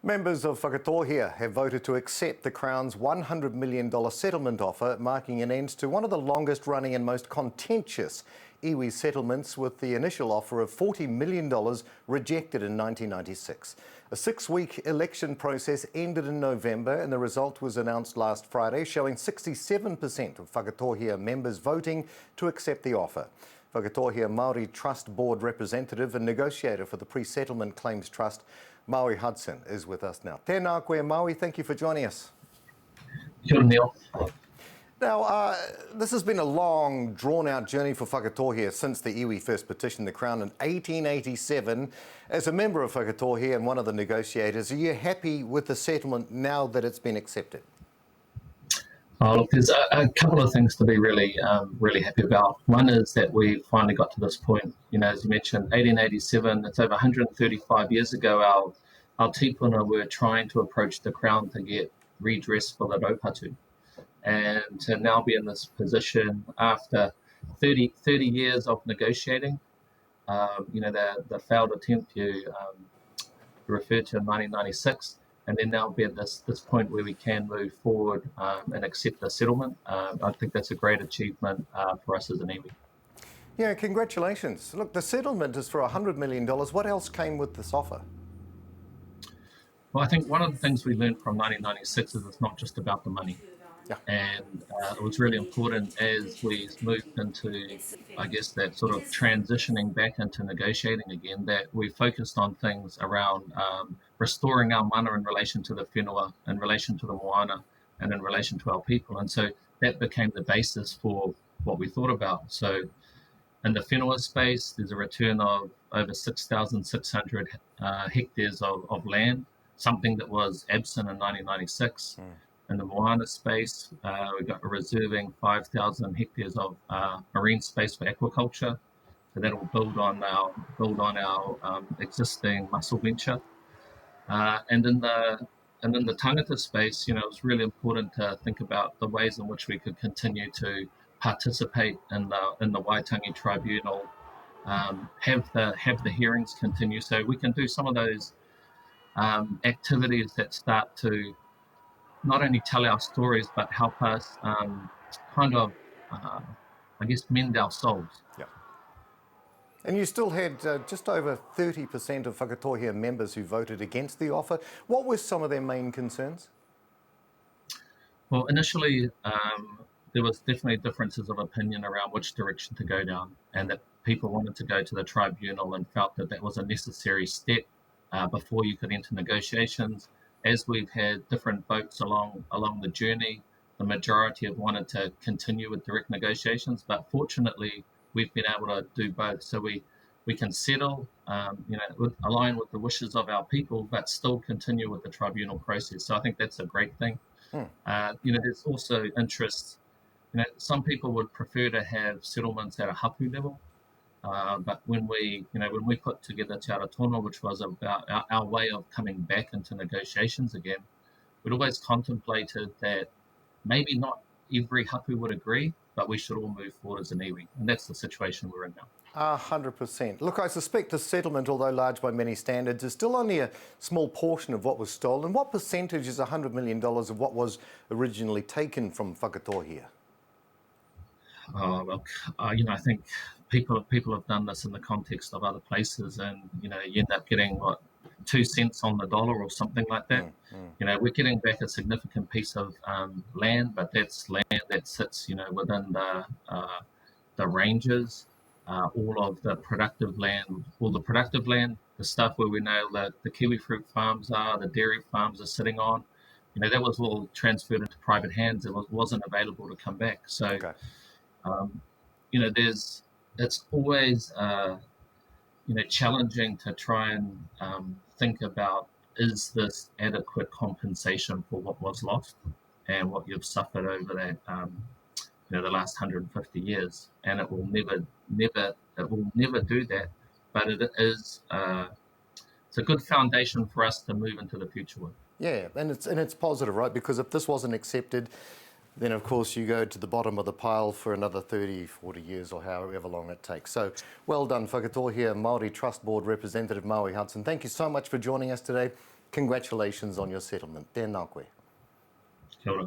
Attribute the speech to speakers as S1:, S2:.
S1: Members of Whakatohea have voted to accept the Crown's $100 million settlement offer, marking an end to one of the longest running and most contentious iwi settlements, with the initial offer of $40 million rejected in 1996. A 6-week election process ended in November and the result was announced last Friday, showing 67% of Whakatohea members voting to accept the offer. Whakatohea Māori Trust Board representative and negotiator for the Pre-Settlement Claims Trust, Maui Hudson, is with us now. Tēnā koe, Maui. Thank you for joining us.
S2: Kia ora, Neil.
S1: Now, this has been a long, drawn-out journey for Whakatohea since the iwi first petitioned the Crown in 1887. As a member of Whakatohea and one of the negotiators, are you happy with the settlement now that it's been accepted?
S2: Oh, look, there's a couple of things to be really happy about. One is that we finally got to this point. You know, as you mentioned, 1887, it's over 135 years ago, our tipuna were trying to approach the Crown to get redress for the raupatu. And to now be in this position after 30 years of negotiating, you know, the failed attempt you referred to in 1996, and then now be at this point where we can move forward and accept the settlement. I think that's a great achievement for us as an iwi.
S1: Yeah, congratulations. Look, the settlement is for $100 million. What else came with this offer?
S2: Well, I think one of the things we learned from 1996 is it's not just about the money.
S1: Yeah.
S2: And it was really important as we moved into, I guess, that sort of transitioning back into negotiating again, that we focused on things around restoring our mana in relation to the whenua, in relation to the moana, and in relation to our people. And so that became the basis for what we thought about. So in the whenua space, there's a return of over 6,600 hectares of land, something that was absent in 1996. In the moana space, we got reserving 5,000 hectares of marine space for aquaculture. So that will build on our existing mussel venture. And in the tangata space, you know, it's really important to think about the ways in which we could continue to participate in the Waitangi Tribunal, have the hearings continue, so we can do some of those activities that start to not only tell our stories, but help us kind of, I guess, mend our souls.
S1: Yeah. And you still had just over 30% of Whakatohea members who voted against the offer. What were some of their main concerns?
S2: Well, initially, there was definitely differences of opinion around which direction to go down, and that people wanted to go to the tribunal and felt that that was a necessary step before you could enter negotiations. As we've had different votes along the journey, the majority have wanted to continue with direct negotiations, but fortunately, we've been able to do both. So we can settle, you know, align with the wishes of our people, but still continue with the tribunal process. So I think that's a great thing. You know, there's also interest. You know, some people would prefer to have settlements at a hapu level. But when we put together Te Ara Tono, which was about our way of coming back into negotiations again, we'd always contemplated that maybe not every hapu would agree, but we should all move forward as an iwi. And that's the situation we're in now.
S1: 100%. Look, I suspect the settlement, although large by many standards, is still only a small portion of what was stolen. What percentage is $100 million of what was originally taken from Whakatohea?
S2: Oh, well, you know, I think people have done this in the context of other places, and you know, you end up getting 2 cents on the dollar or something like that. You know, we're getting back a significant piece of land, but that's land that sits, you know, within the ranges. All of the productive land, the stuff where we know that the kiwi fruit farms are, the dairy farms are sitting on, you know, that was all transferred into private hands. It wasn't available to come back. So.
S1: Okay.
S2: You know, it's always, you know, challenging to try and think about, is this adequate compensation for what was lost and what you've suffered over that, you know, the last 150 years? And it will never do that. But it is, it's a good foundation for us to move into the future with.
S1: Yeah, and it's positive, right? Because if this wasn't accepted, then of course you go to the bottom of the pile for another 30, 40 years or however long it takes. So well done, Whakatohea Māori Trust Board representative Maui Hudson. Thank you so much for joining us today. Congratulations on your settlement. Tēnā koe.
S2: Kia ora.